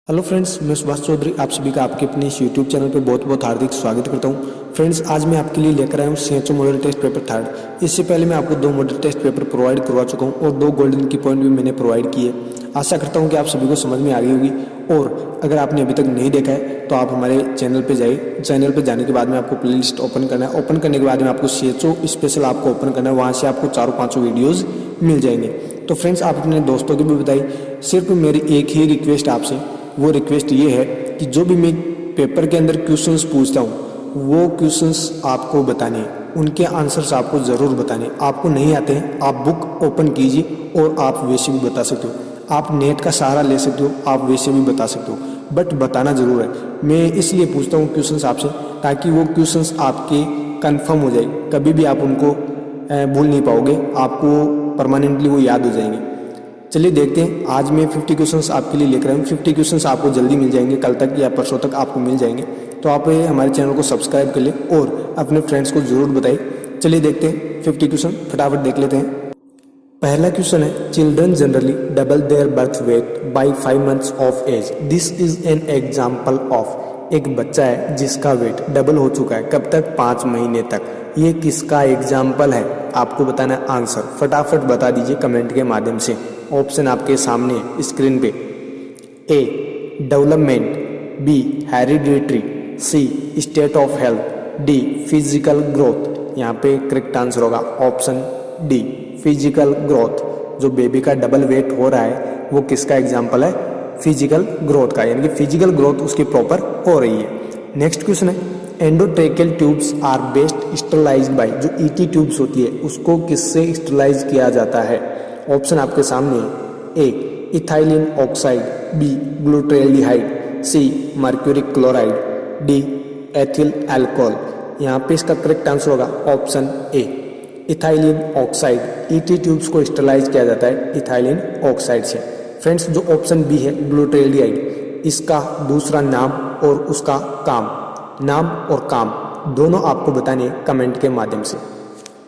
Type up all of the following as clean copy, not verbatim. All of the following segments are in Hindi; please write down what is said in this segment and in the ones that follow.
हेलो फ्रेंड्स, मैं सुभाष चौधरी आप सभी का आपके अपने इस यूट्यूब चैनल पर बहुत बहुत हार्दिक स्वागत करता हूं। फ्रेंड्स, आज मैं आपके लिए लेकर आया हूं CHO model test paper third. इससे पहले मैं आपको 2 मॉडल टेस्ट पेपर प्रोवाइड करवा चुका हूं और 2 गोल्डन की पॉइंट भी मैंने प्रोवाइड किए। आशा करता हूं कि आप सभी को समझ में आ गई होगी। और अगर आपने अभी तक नहीं देखा है तो आप हमारे चैनल पर जाइए। चैनल पर जाने के बाद में आपको प्ले लिस्ट ओपन करना है। ओपन करने के बाद में आपको सीएचओ स्पेशल आपको ओपन करना है। वहाँ से आपको 4-5 वीडियोज़ मिल जाएंगे। तो फ्रेंड्स, आप अपने दोस्तों को भी बताइए। सिर्फ मेरी एक ही रिक्वेस्ट आपसे, वो रिक्वेस्ट ये है कि जो भी मैं पेपर के अंदर क्वेश्चंस पूछता हूँ वो क्वेश्चंस आपको बताने हैं, उनके आंसर्स आपको ज़रूर बताने हैं। आपको नहीं आते हैं, आप बुक ओपन कीजिए और आप वैसे भी बता सकते हो। आप नेट का सहारा ले सकते हो, आप वैसे भी बता सकते हो, बट बताना ज़रूर है। मैं इसलिए पूछता हूँ क्वेश्चंस आपसे ताकि वो क्वेश्चंस आपके कन्फर्म हो जाए। कभी भी आप उनको भूल नहीं पाओगे, आपको परमानेंटली वो याद हो जाएंगे। चलिए देखते हैं। आज मैं 50 क्वेश्चंस आपके लिए लेकर आया हूँ। 50 क्वेश्चंस आपको जल्दी मिल जाएंगे, कल तक या परसों तक आपको मिल जाएंगे। तो आप हमारे चैनल को सब्सक्राइब कर ले और अपने फ्रेंड्स को जरूर बताइए। चलिए देखते हैं 50 क्वेश्चन, फटाफट देख लेते हैं। पहला क्वेश्चन है, children generally double their birth weight by 5 months of age. This is an example of. एक बच्चा है जिसका वेट डबल हो चुका है, कब तक? 5 महीने तक। ये किसका एग्जाम्पल है? आपको बताना है आंसर। फटाफट बता दीजिए कमेंट के माध्यम से। ऑप्शन आपके सामने स्क्रीन पे। A development, B hereditary, C state of health, D physical growth. यहाँ पे करेक्ट आंसर होगा ऑप्शन डी फिजिकल ग्रोथ। जो बेबी का डबल वेट हो रहा है वो किसका एग्जाम्पल है? फिजिकल ग्रोथ का, यानी कि फिजिकल ग्रोथ उसकी प्रॉपर हो रही है। नेक्स्ट क्वेश्चन है, endotracheal tubes are best sterilized by. जो ईटी ट्यूब्स होती है उसको किससे स्टरलाइज किया जाता है? ऑप्शन आपके सामने। A ethylene oxide, B glutaraldehyde, C mercuric chloride, D ethyl alcohol. यहाँ पे इसका करेक्ट आंसर होगा option A ethylene oxide. ET tubes को स्टरलाइज किया जाता है इथाइलिन ऑक्साइड से। फ्रेंड्स, जो ऑप्शन बी है ग्लूटाल्डिहाइड, इसका दूसरा नाम और उसका काम, नाम और काम दोनों आपको बताने कमेंट के माध्यम से।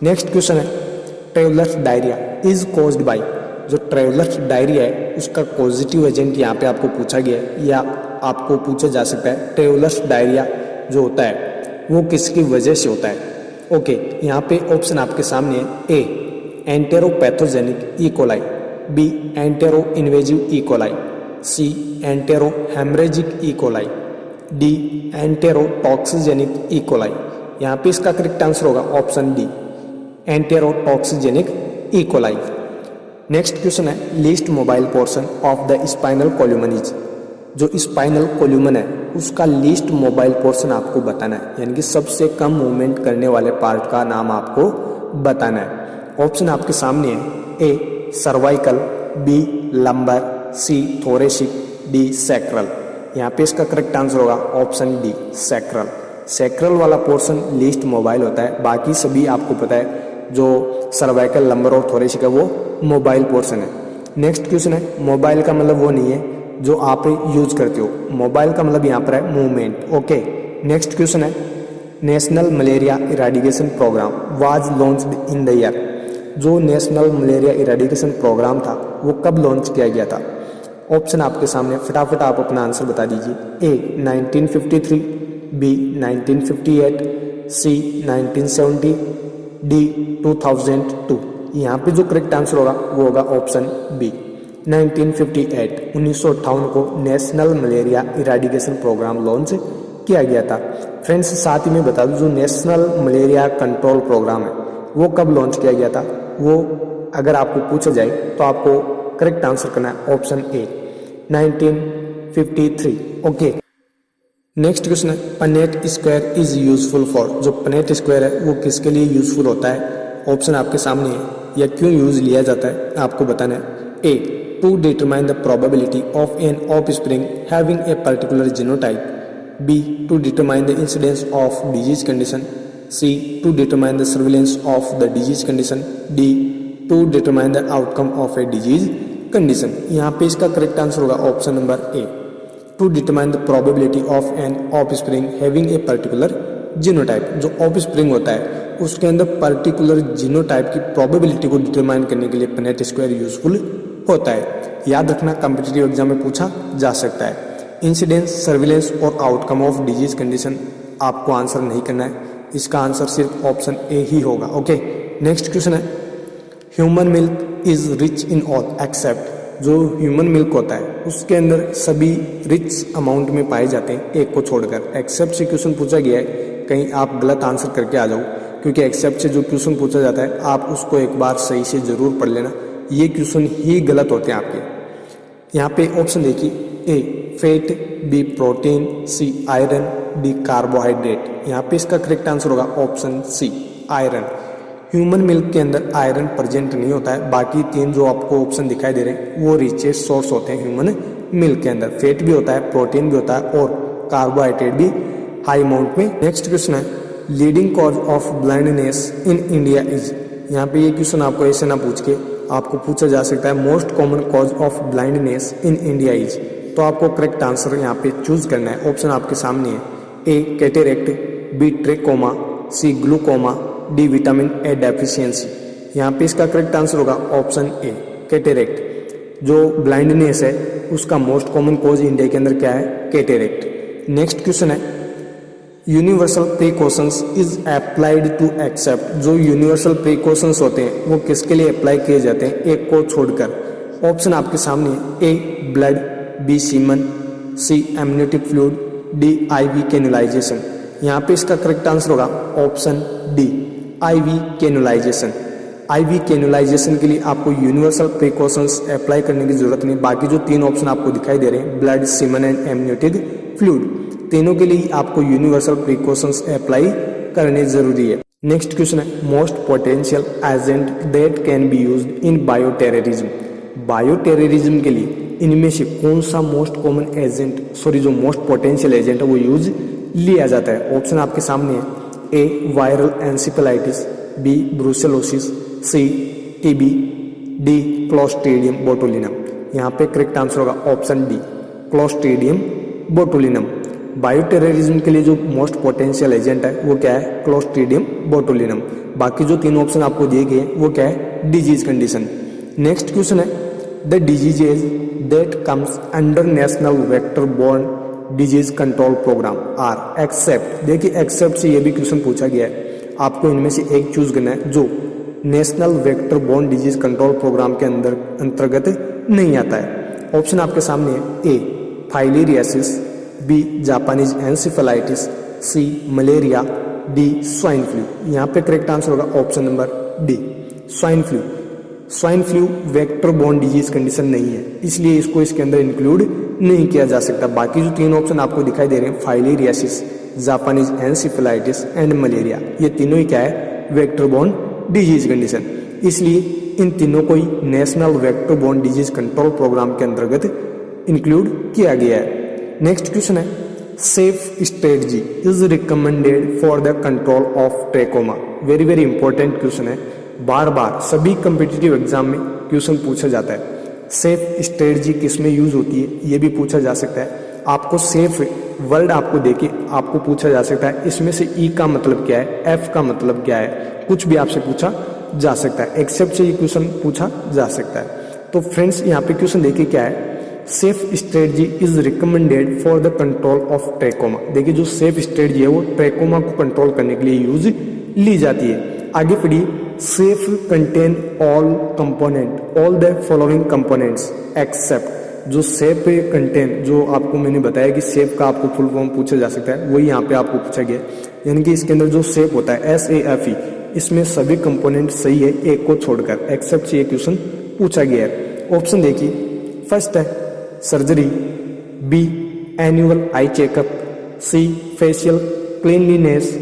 नेक्स्ट क्वेश्चन है, travellers diarrhoea is caused by. जो ट्रैवलर्स डायरिया है उसका पॉजिटिव एजेंट यहाँ पे आपको पूछा गया है या आपको पूछा जा सकता है। ट्रैवलर्स डायरिया जो होता है वो किसकी वजह से होता है? ओके, यहाँ पे ऑप्शन आपके सामने है। A enteropathogenic E coli, B enteroinvasive E coli, C enterohaemorrhagic E coli, D enterotoxigenic E coli. यहाँ पे इसका करेक्ट आंसर होगा option D enterotoxigenic E coli. Next question है, least mobile portion of the spinal column is. जो स्पाइनल कोल्यूमन है उसका लीस्ट मोबाइल पोर्शन आपको बताना है, यानी कि सबसे कम मूवमेंट करने वाले पार्ट का नाम आपको बताना है। ऑप्शन आपके सामने है। ए सर्वाइकल, बी लंबर, सी थोरेसिक, डी सैक्रल। यहाँ पे इसका करेक्ट आंसर होगा ऑप्शन डी सैक्रल। सैक्रल वाला पोर्शन लीस्ट मोबाइल होता है, बाकी सभी आपको पता है जो सर्वाइकल, लंबर और थोरेसिक है वो मोबाइल पोर्शन है। नेक्स्ट क्वेश्चन है, मोबाइल का मतलब वो नहीं है जो आप यूज करते हो, मोबाइल का मतलब यहाँ पर है मूवमेंट। ओके, नेक्स्ट क्वेश्चन है, national malaria eradication programme was launched in the year. जो नेशनल मलेरिया इराडिकेशन प्रोग्राम था वो कब लॉन्च किया गया था? ऑप्शन आपके सामने, फटाफट आप अपना आंसर बता दीजिए। ए 1953, बी 1958, सी 1970, डी 2002। यहाँ पे जो करेक्ट आंसर होगा वो होगा ऑप्शन बी 1958। 1958 को national malaria eradication programme launch किया गया था। फ्रेंड्स, साथ ही में बता दूं जो नेशनल मलेरिया कंट्रोल प्रोग्राम है वो कब लॉन्च किया गया था? वो अगर आपको पूछा जाए तो आपको करेक्ट आंसर करना है option A 1953। Okay, next question है, Punnett square is useful for. जो पनेट स्क्वायर है वो किसके लिए यूजफुल होता है? ऑप्शन आपके सामने है, या क्यों यूज लिया जाता है आपको बताना है। A to determine the probability of an offspring having a particular genotype, B to determine the incidence of disease condition, C to determine the surveillance of the disease condition, D to determine the outcome of a disease condition. यहाँ पे इसका करेक्ट आंसर होगा option number A to determine the probability of an offspring having a particular genotype. जो ऑफस्प्रिंग होता है उसके अंदर पर्टिकुलर जीनोटाइप की प्रोबेबिलिटी को डिटरमाइन करने के लिए पनेट स्क्वायर यूजफुल होता है। याद रखना, कॉम्पिटिटिव एग्जाम में पूछा जा सकता है। इंसिडेंस, सर्विलेंस और आउटकम ऑफ डिजीज कंडीशन आपको आंसर नहीं करना है, इसका आंसर सिर्फ ऑप्शन ए ही होगा। ओके, नेक्स्ट क्वेश्चन है human milk is rich in all except, जो ह्यूमन मिल्क होता है उसके अंदर सभी रिच अमाउंट में पाए जाते हैं एक को छोड़कर। एक्सेप्ट से क्वेश्चन पूछा गया है, कहीं आप गलत आंसर करके आ जाओ, क्योंकि एक्सेप्ट से जो क्वेश्चन पूछा जाता है आप उसको एक बार सही से जरूर पढ़ लेना, ये क्वेश्चन ही गलत होते हैं आपके। यहाँ पे ऑप्शन देखिए, A fat, B protein, C iron, D carbohydrate. यहाँ पे इसका करेक्ट आंसर होगा option C iron. Human milk के अंदर आयरन प्रेजेंट नहीं होता है, बाकी तीन जो आपको ऑप्शन दिखाई दे रहे हैं वो रिचेस्ट सोर्स होते हैं ह्यूमन मिल्क के अंदर। फैट भी होता है, प्रोटीन भी होता है और कार्बोहाइड्रेट भी हाई अमाउंट में। नेक्स्ट क्वेश्चन है leading cause of blindness in India is. यहाँ पे ये क्वेश्चन आपको ऐसे ना पूछ के आपको पूछा जा सकता है most common cause of blindness in India is, तो आपको करेक्ट आंसर यहाँ पे चूज करना है। ऑप्शन आपके सामने है, A cataract, B trachoma, C glaucoma, D vitamin A deficiency. यहाँ पे इसका करेक्ट आंसर होगा ऑप्शन ए कैटेरेक्ट। जो ब्लाइंडनेस है उसका मोस्ट कॉमन कॉज इंडिया के अंदर क्या है, कैटेरेक्ट। नेक्स्ट क्वेश्चन है universal precautions is applied to except, जो यूनिवर्सल प्रिकॉशंस होते हैं वो किसके लिए अप्लाई किए जाते हैं एक को छोड़कर। ऑप्शन आपके सामने है, ए ब्लड, बी सीमन, सी एमनियोटिक फ्लूइड, डी आईवी कैनुलाइजेशन। यहाँ पे इसका करेक्ट आंसर होगा ऑप्शन डी आईवी कैनुलाइजेशन। आईवी कैनुलाइजेशन के लिए आपको यूनिवर्सल प्रिकॉशंस अप्लाई करने की जरूरत नहीं, बाकी जो तीन ऑप्शन आपको दिखाई दे रहे हैं blood, semen and amniotic fluid, तीनों के लिए आपको यूनिवर्सल प्रिकॉशंस अप्लाई करने जरूरी है। नेक्स्ट क्वेश्चन है most potential agent that can be used in bioterrorism. Bioterrorism के लिए इनमें से कौन सा मोस्ट कॉमन एजेंट जो मोस्ट पोटेंशियल एजेंट है वो यूज लिया जाता है। ऑप्शन आपके सामने है, ए वायरल एंसेफेलाइटिस, बी ब्रूसेलोसिस, सी टीबी, डी क्लोस्ट्रीडियम बोटुलिनम। यहाँ पे करेक्ट आंसर होगा option D clostridium botulinum. Bioterrorism के लिए जो मोस्ट पोटेंशियल एजेंट है वो क्या है, क्लोस्ट्रीडियम बोटुलिनम। बाकी जो तीन ऑप्शन आपको दिए गए हैं वो क्या है, डिजीज कंडीशन। नेक्स्ट क्वेश्चन है the diseases that comes under national vector borne disease control programme are except. देखिए एक्सेप्ट से ये भी क्वेश्चन पूछा गया है, आपको इनमें से एक चूज करना है जो national vector borne disease control programme के अंतर्गत नहीं आता है। ऑप्शन आपके सामने है, A filariasis, B Japanese encephalitis, C malaria, D swine flu. यहाँ पे करेक्ट आंसर होगा option number D swine flu. Swine flu vector borne disease condition नहीं है, इसलिए इसको इसके अंदर इंक्लूड नहीं किया जा सकता। बाकी जो तीन ऑप्शन आपको दिखाई दे रहे हैं filariasis, Japanese encephalitis and malaria, ये तीनों ही क्या है, वेक्टर बोर्न डिजीज कंडीशन, इसलिए इन तीनों को ही national vector borne disease control programme के अंतर्गत इंक्लूड किया गया है। नेक्स्ट क्वेश्चन है SAFE strategy is recommended for the control of trachoma. Very very important question है, बार बार सभी कम्पिटिटिव एग्जाम में क्वेश्चन पूछा जाता है। सेफ स्ट्रेटजी किस में यूज होती है ये भी पूछा जा सकता है। आपको सेफ वर्ड आपको देके आपको पूछा जा सकता है इसमें से ई का मतलब क्या है, एफ का मतलब क्या है, कुछ भी आपसे पूछा जा सकता है। एक्सेप्ट से ये क्वेश्चन पूछा जा सकता है। तो फ्रेंड्स यहाँ पे क्वेश्चन देखिए क्या है, SAFE strategy is recommended for the control of trachoma. देखिए जो सेफ स्ट्रेटजी है वो ट्रेकोमा को कंट्रोल करने के लिए यूज ली जाती है। आगे पढ़िए, SAFE contain all component all the following components except. जो सेफ कंटेन, जो आपको मैंने बताया कि सेफ का आपको फुल फॉर्म पूछा जा सकता है, वही यहाँ पे आपको पूछा गया, यानी कि इसके अंदर जो सेफ होता है SAFE, इसमें सभी कंपोनेंट सही है एक को छोड़कर। एक्सेप्ट से ये क्वेश्चन पूछा गया है। ऑप्शन देखिए, फर्स्ट है surgery, B annual eye checkup, C facial cleanliness,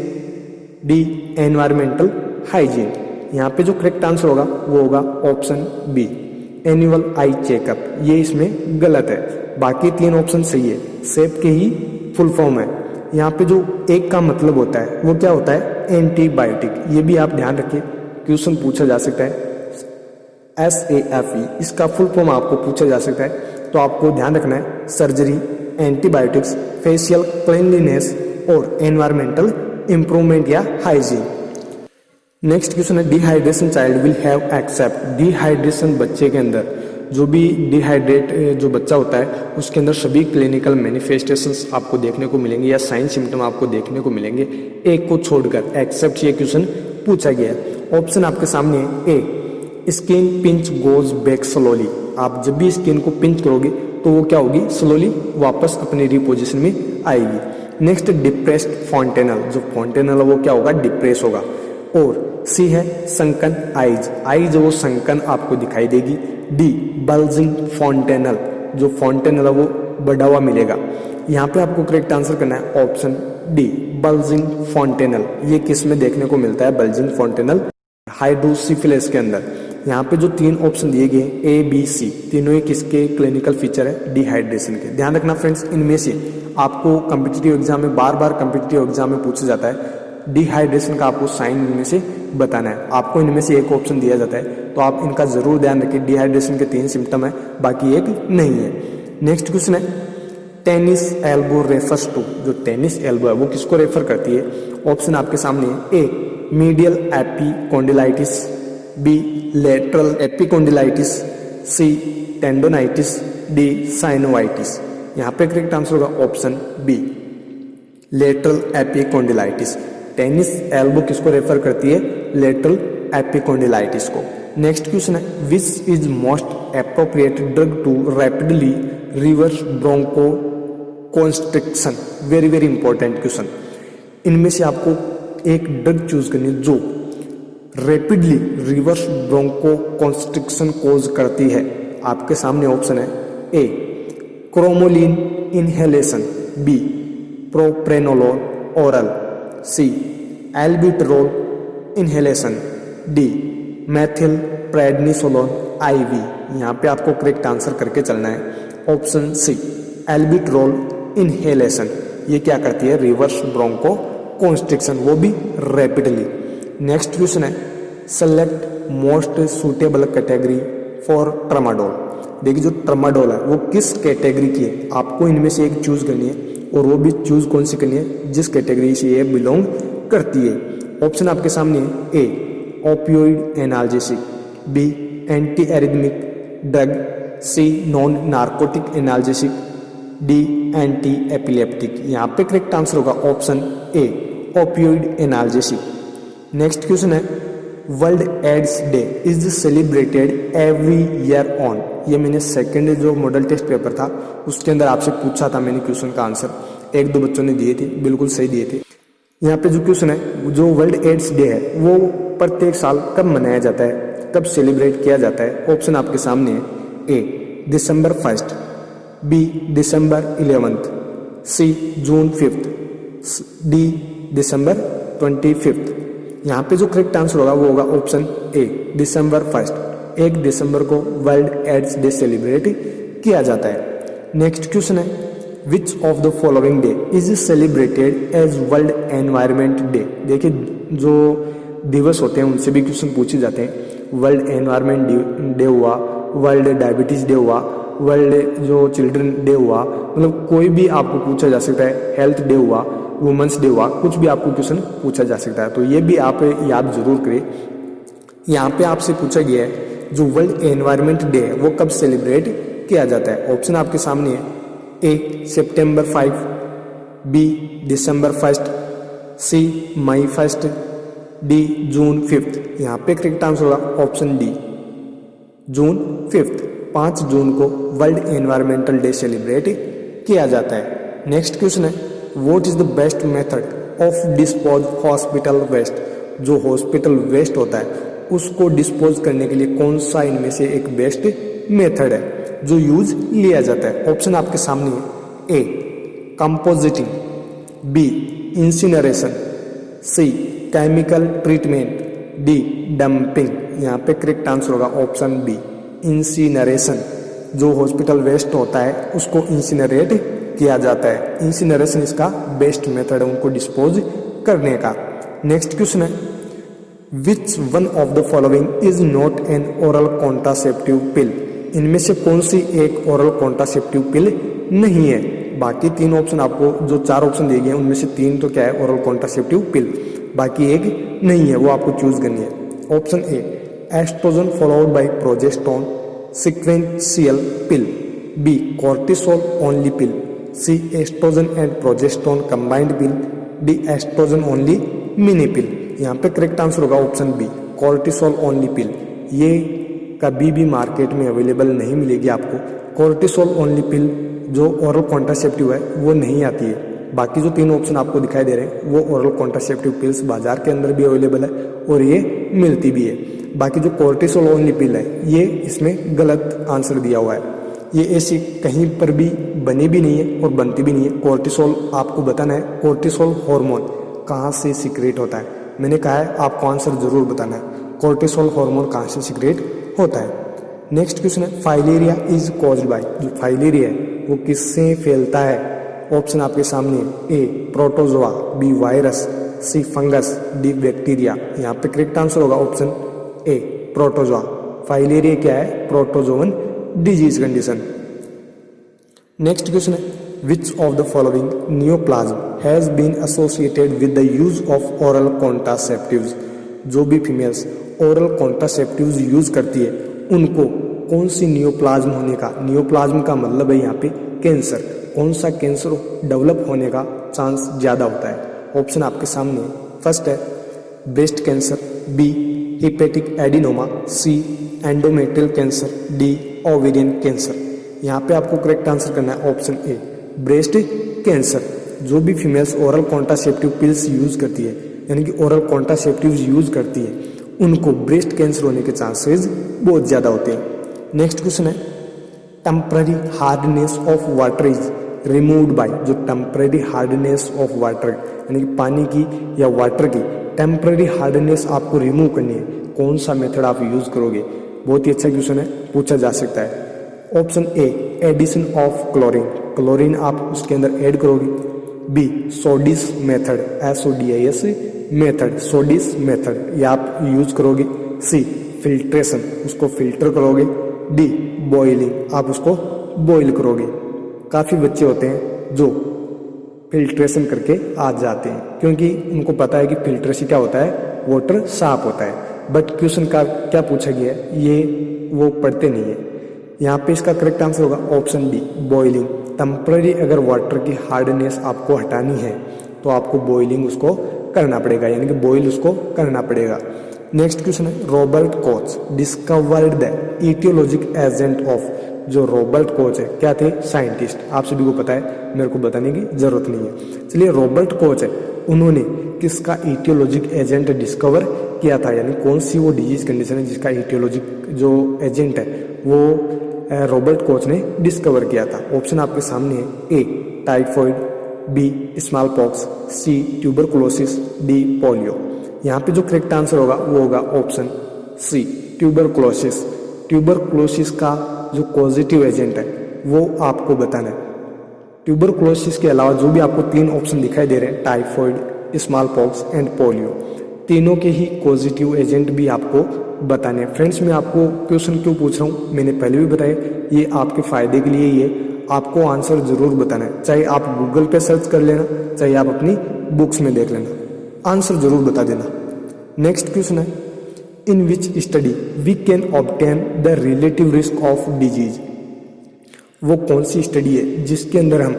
D environmental hygiene. यहाँ पे जो करेक्ट आंसर होगा वो होगा option B annual eye checkup, ये इसमें गलत है। बाकी तीन ऑप्शन सही है, सेफ के ही फुल फॉर्म है। यहाँ पे जो एक का मतलब होता है वो क्या होता है, एंटीबायोटिक। ये भी आप ध्यान रखिए, क्वेश्चन पूछा जा सकता है। SAFE इसका फुल फॉर्म आपको पूछा जा सकता है, तो आपको ध्यान रखना है सर्जरी, एंटीबायोटिक्स, फेशियल क्लीनलीनेस और एनवायरमेंटल इंप्रूवमेंट या हाइजीन। नेक्स्ट क्वेश्चन है dehydration child will have except. Dehydration बच्चे के अंदर जो भी डिहाइड्रेट जो बच्चा होता है उसके अंदर सभी क्लिनिकल मैनिफेस्टेशंस आपको देखने को मिलेंगे या साइन सिम्टम आपको देखने को मिलेंगे, एक को छोड़कर, एक्सेप्ट ये क्वेश्चन पूछा गया है। ऑप्शन आपके सामने है A, skin pinch goes back slowly. आप जब भी स्किन को पिंच करोगे तो वो क्या होगी, स्लोली वापस अपने रिपोजिशन में आएगी। नेक्स्ट डिप्रेस्ड फॉन्टेनल, जो फॉन्टेनल है वो क्या होगा, डिप्रेस होगा। और सी है संकन आइज, आइज वो संकन आपको दिखाई देगी। डी बल्जिंग फॉन्टेनल, जो फॉन्टेनल है वो बढ़ा हुआ मिलेगा। यहाँ पे आपको करेक्ट आंसर करना है ऑप्शन डी बल्जिंग फॉन्टेनल। ये किस में देखने को मिलता है, बल्जिंग फॉन्टेनल, हाइड्रोसिफिलिस के अंदर। यहाँ पे जो तीन ऑप्शन दिए गए ए बी सी, तीनों ही किसके क्लिनिकल फीचर है, डिहाइड्रेशन के। ध्यान रखना फ्रेंड्स, इनमें से आपको कम्पिटिटिव एग्जाम में बार बार कम्पिटिटिव एग्जाम में पूछा जाता है डिहाइड्रेशन का, आपको साइन इनमें से बताना है। आपको इनमें से एक ऑप्शन दिया जाता है तो आप इनका जरूर ध्यान रखिए। डिहाइड्रेशन के 3 सिम्टम है, बाकी एक नहीं है। नेक्स्ट क्वेश्चन है टेनिस एल्बो रेफर्स टू, जो टेनिस एल्बो है वो किसको रेफर करती है। ऑप्शन आपके सामने है A medial epicondylitis, B lateral epicondylitis, C tendonitis, D synovitis. यहाँ पे करेक्ट आंसर होगा option B lateral epicondylitis. Tennis elbow किसको रेफर करती है, लेटरल एपिकोंडिलाइटिस को। नेक्स्ट क्वेश्चन है which is most appropriate drug to rapidly reverse bronchoconstriction. Very very important question. इनमें से आपको एक ड्रग चूज करनी है जो rapidly reverse bronchoconstriction cause करती है। आपके सामने ऑप्शन है ए cromolyn inhalation, B propranolol oral, C albuterol inhalation, D methylprednisolone IV. यहाँ पे आपको करेक्ट आंसर करके चलना है ऑप्शन सी एल्ब्यूटेरोल इनहेलेशन। ये क्या करती है, रिवर्स ब्रोंको कॉन्स्ट्रिक्शन, वो भी रैपिडली। नेक्स्ट क्वेश्चन है select most suitable category for tramadol. देखिए जो ट्रामाडोल है वो किस कैटेगरी की है, आपको इनमें से एक चूज करनी है और वो भी चूज कौन सी करनी है, जिस कैटेगरी से ये बिलोंग करती है। ऑप्शन आपके सामने है A opioid analgesic, B antiarrhythmic drug, C non narcotic analgesic, D antiepileptic. यहाँ पे करेक्ट आंसर होगा option A opioid analgesic. Next question है World AIDS Day is celebrated every year on. ये मैंने सेकंड जो मॉडल टेस्ट पेपर था उसके अंदर आपसे पूछा था मैंने क्वेश्चन का आंसर, एक दो बच्चों ने दिए थे, बिल्कुल सही दिए थे। यहाँ पे जो क्वेश्चन है जो वर्ल्ड एड्स डे है वो प्रत्येक साल कब मनाया जाता है, कब सेलिब्रेट किया जाता है। ऑप्शन आपके सामने है ए दिसंबर 1, बी दिसंबर 11, सी जून 5, डी दिसंबर 25। यहाँ पे जो करेक्ट आंसर होगा वो होगा ऑप्शन ए दिसंबर 1। 1 दिसंबर को वर्ल्ड एड्स डे सेलिब्रेट किया जाता है। नेक्स्ट क्वेश्चन है which of the following day is celebrated as world environment day. देखिए जो दिवस होते हैं उनसे भी क्वेश्चन पूछे जाते हैं। वर्ल्ड एनवायरमेंट डे हुआ, वर्ल्ड डायबिटीज डे हुआ, वर्ल्ड जो चिल्ड्रन डे हुआ, मतलब कोई भी आपको पूछा जा सकता है। हेल्थ डे हुआ, वुमेंस डे हुआ, कुछ भी आपको क्वेश्चन पूछा जा सकता है, तो ये भी आप याद जरूर करें। यहाँ पे आपसे पूछा गया है जो वर्ल्ड एनवायरमेंट डे है वो कब सेलिब्रेट किया जाता है। ऑप्शन आपके सामने है ए सितंबर 5, बी दिसंबर 1, सी मई 1, डी जून 5। यहाँ पे करेक्ट आंसर होगा ऑप्शन डी जून 5। 5 जून को वर्ल्ड एनवायरमेंटल डे सेलिब्रेट किया जाता है। नेक्स्ट क्वेश्चन है what is the best method of dispose hospital waste. जो हॉस्पिटल वेस्ट होता है उसको डिस्पोज करने के लिए कौन सा इनमें से एक बेस्ट मेथड है जो यूज लिया जाता है। ऑप्शन आपके सामने है ए कंपोजिटिंग, बी इंसिनरेशन, सी केमिकल ट्रीटमेंट, डी डंपिंग। यहाँ पे करेक्ट आंसर होगा ऑप्शन बी इंसिनरेशन। जो हॉस्पिटल वेस्ट होता है उसको इंसिनरेट किया जाता है। इंसिनरेशन इसका बेस्ट मेथड है उनको डिस्पोज करने का। नेक्स्ट क्वेश्चन है which one of the following is not an oral contraceptive पिल। इनमें से कौन सी एक ओरल कॉन्ट्रासेप्टिव पिल नहीं है। बाकी 3 ऑप्शन आपको जो 4 ऑप्शन दिए गए हैं उनमें से 3 तो क्या है ओरल कॉन्ट्रासेप्टिव पिल, बाकी एक नहीं है, वो आपको चूज करनी है। Option A estrogen followed by progesterone, sequential pill, B cortisol only pill, C estrogen and progesterone combined pill, D estrogen only mini pill। यहाँ पे करेक्ट आंसर होगा ऑप्शन बी कॉर्टिसोल ओनली पिल। ये कभी भी मार्केट में अवेलेबल नहीं मिलेगी आपको। कॉर्टिसोल ओनली पिल जो ओरल कॉन्ट्रासेप्टिव है वो नहीं आती है। बाकी जो तीन ऑप्शन आपको दिखाई दे रहे हैं वो ओरल कॉन्ट्रासेप्टिव पिल्स बाजार के अंदर भी अवेलेबल है और ये मिलती भी है। बाकी जो कॉर्टिसोल ओनली पिल है ये इसमें गलत आंसर दिया हुआ है। ये ऐसी कहीं पर भी बनी भी नहीं है और बनती भी नहीं है। कॉर्टिसोल आपको बताना है कॉर्टिसोल हार्मोन कहाँ से सीक्रेट होता है। मैंने कहा है आपको आंसर जरूर बताना है कॉर्टिसोल हार्मोन कहाँ से सीक्रेट होता है। नेक्स्ट क्वेश्चन है फाइलेरिया इज कॉज्ड बाय। जो फाइलेरिया है वो किससे फैलता है। ऑप्शन आपके सामने है, A protozoa, B virus, C fungus, D bacteria. यहाँ पे करेक्ट आंसर होगा ऑप्शन ए प्रोटोजोआ। फाइलेरिया क्या है protozoan disease condition. Next question है which of the following neoplasm has been associated with the use of oral contraceptives. जो भी फीमेल्स ओरल कॉन्ट्रासेप्टिव्स यूज करती है उनको कौन सी नियोप्लाज्म होने का, नियोप्लाज्म का मतलब है यहाँ पे कैंसर, कौन सा कैंसर डेवलप होने का चांस ज़्यादा होता है। ऑप्शन आपके सामने फर्स्ट है breast cancer, B hepatic adenoma, C endometrial cancer, D ovarian cancer. यहाँ पे आपको करेक्ट आंसर करना है ऑप्शन ए ब्रेस्ट कैंसर। जो भी females oral contraceptive pills use करती है यानी कि ओरल कॉन्ट्रासेप्टिव यूज करती है उनको ब्रेस्ट कैंसर होने के चांसेस बहुत ज़्यादा होते हैं। नेक्स्ट क्वेश्चन है temporary hardness of water is removed by. जो टेम्पररी हार्डनेस ऑफ वाटर यानी कि पानी की या वाटर की टेम्पररी हार्डनेस आपको रिमूव करनी है, कौन सा मेथड आप यूज करोगे। बहुत ही अच्छा क्वेश्चन है, पूछा जा सकता है। Option A addition of chlorine, chlorine आप उसके अंदर ऐड करोगे, B SODIS method, SODIS method, SODIS method ये आप यूज करोगे, सी फिल्ट्रेशन उसको फिल्टर करोगे, डी बॉइलिंग आप उसको बॉइल करोगे। काफ़ी बच्चे होते हैं जो फिल्ट्रेशन करके आ जाते हैं क्योंकि उनको पता है कि फिल्ट्रेशन क्या होता है, वाटर साफ होता है, बट क्वेश्चन का क्या पूछा गया है ये वो पढ़ते नहीं है। यहाँ पे इसका करेक्ट आंसर होगा ऑप्शन डी बॉइलिंग। टेम्पररी अगर वाटर की हार्डनेस आपको हटानी है तो आपको बॉइलिंग उसको करना पड़ेगा यानी कि बॉइल उसको करना पड़ेगा। नेक्स्ट क्वेश्चन है Robert Koch discovered the etiologic agent of. जो रॉबर्ट कोच है क्या थे, साइंटिस्ट, आप सभी को पता है, मेरे को बताने की जरूरत नहीं है। चलिए रॉबर्ट कोच है उन्होंने किसका इटियोलॉजिक एजेंट डिस्कवर किया था यानी कौन सी वो डिजीज कंडीशन है जिसका इटियोलॉजिक जो एजेंट है वो रॉबर्ट कोच ने डिस्कवर किया था। ऑप्शन आपके सामने है, ए टाइफॉइड, बी स्मॉल पॉक्स, सी ट्यूबरकुलोसिस, डी पोलियो। यहाँ पे जो करेक्ट आंसर होगा वो होगा ऑप्शन सी ट्यूबरकुलोसिस। ट्यूबरकुलोसिस का जो पॉजिटिव एजेंट है वो आपको बताना है। ट्यूबरकुलोसिस के अलावा जो भी आपको तीन ऑप्शन दिखाई दे रहे हैं typhoid, small pox and polio, तीनों के ही पॉजिटिव एजेंट भी आपको बताने हैं। फ्रेंड्स मैं आपको क्वेश्चन क्यों पूछ रहा हूँ मैंने पहले भी बताया, ये आपके फायदे के लिए ही है। आपको आंसर जरूर बताना है, चाहे आप गूगल पे सर्च कर लेना, चाहे आप अपनी बुक्स में देख लेना, आंसर जरूर बता देना। नेक्स्ट क्वेश्चन है in which study we can obtain the relative risk of disease. वो कौन सी स्टडी है जिसके अंदर हम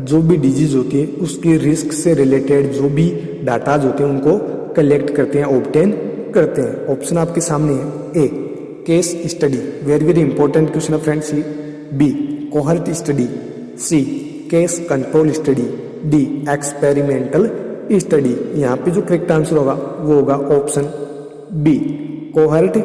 जो भी डिजीज होती है उसके रिस्क से रिलेटेड जो भी डाटाज होते हैं उनको कलेक्ट करते हैं, ऑब्टेन करते हैं। ऑप्शन आपके सामने है, A case study, very very important question है फ्रेंड्स ये, B cohort study, C case control study, D experimental study. यहाँ पे जो करेक्ट आंसर होगा वो होगा option B cohort.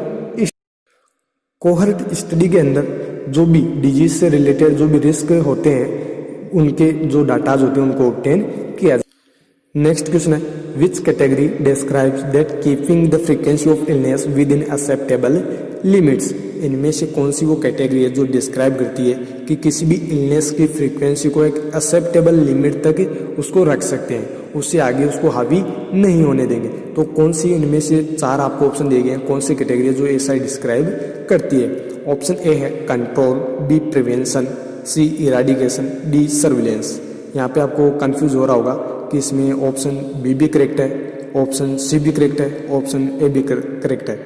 Cohort study के अंदर जो भी डिजीज से रिलेटेड जो भी रिस्क होते हैं उनके जो डाटाज होते हैं उनको ऑब्टेन किया जाए। नेक्स्ट क्वेश्चन है which category describes that keeping the frequency of illness with in acceptable limits. इनमें से कौन सी वो कैटेगरी है जो डिस्क्राइब करती है कि किसी भी इलनेस की फ्रीक्वेंसी को एक एक्सेप्टेबल लिमिट तक उसको रख सकते हैं, उससे आगे उसको हावी नहीं होने देंगे। तो कौन सी इनमें से चार आपको ऑप्शन दिए गए हैं, कौन सी कैटेगरी है जो ऐसा डिस्क्राइब करती है। ऑप्शन ए है कंट्रोल, बी प्रिवेंशन, सी इराडिकेशन, डी सर्विलेंस। यहाँ पे आपको कंफ्यूज हो रहा होगा कि इसमें ऑप्शन बी भी करेक्ट है, ऑप्शन सी भी करेक्ट है, ऑप्शन ए भी करेक्ट है।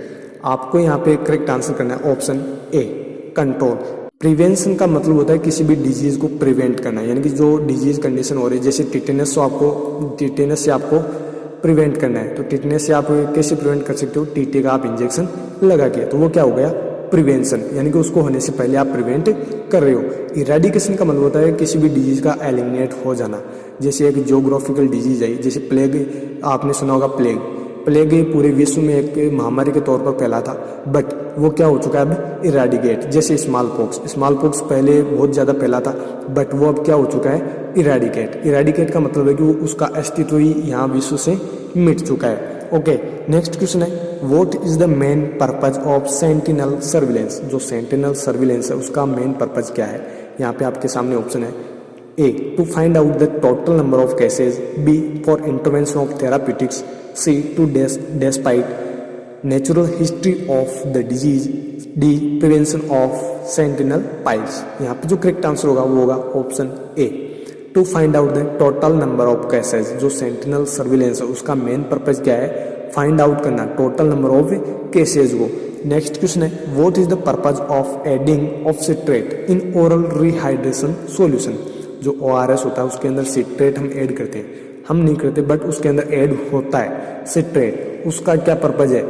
आपको यहाँ पे करेक्ट आंसर करना है ऑप्शन ए कंट्रोल। प्रिवेंशन का मतलब होता है किसी भी डिजीज को प्रिवेंट करना, यानी कि जो डिजीज कंडीशन हो रही है, जैसे टिटेनस, तो आपको टिटेनस से आपको प्रिवेंट करना है, तो टिटेनस से आप कैसे प्रिवेंट कर सकते हो, टीटे का आप इंजेक्शन लगा के, तो वो क्या हो गया, प्रिवेंशन, यानी कि उसको होने से पहले आप प्रिवेंट कर रहे हो। इरेडिकेशन का मतलब होता है किसी भी डिजीज का एलिमिनेट हो जाना, जैसे एक जियोग्राफिकल डिजीज आई, जैसे प्लेग, आपने सुना होगा प्लेग पूरे विश्व में एक महामारी के तौर पर फैला था, बट वो क्या हो चुका है अब, इरेडिकेट। जैसे स्मॉल पॉक्स पहले बहुत ज़्यादा फैला था, बट वो अब क्या हो चुका है, इरेडिकेट का मतलब है कि वो उसका अस्तित्व ही यहाँ विश्व से मिट चुका है। ओके, नेक्स्ट क्वेश्चन है, what is the main purpose of sentinel surveillance. जो सेंटिनल सर्विलेंस है उसका मेन पर्पज क्या है, यहाँ पे आपके सामने ऑप्शन है, A to find out the total number of cases, B for intervention of therapeutics, C to despite natural history of the disease, D prevention of sentinel piles. यहाँ पे जो करेक्ट आंसर होगा वो होगा option A, to find out the total number of cases. जो सेंटिनल सर्विलेंस है उसका मेन पर्पज क्या है, फाइंड आउट करना टोटल नंबर ऑफ केसेज को। नेक्स्ट क्वेश्चन है, what is the purpose of adding of citrate in oral rehydration solution. जो ORS होता है उसके अंदर सिट्रेट हम ऐड करते हैं, हम नहीं करते बट उसके अंदर ऐड होता है सिट्रेट, उसका क्या पर्पज है,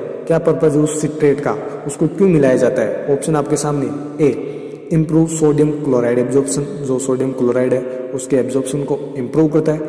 उस सिट्रेट का, उसको क्यों मिलाया जाता है। ऑप्शन आपके सामने, ए इम्प्रूव सोडियम क्लोराइड एब्जॉर्प्शन, जो सोडियम क्लोराइड है उसके एब्जॉर्प्शन को इम्प्रूव करता है,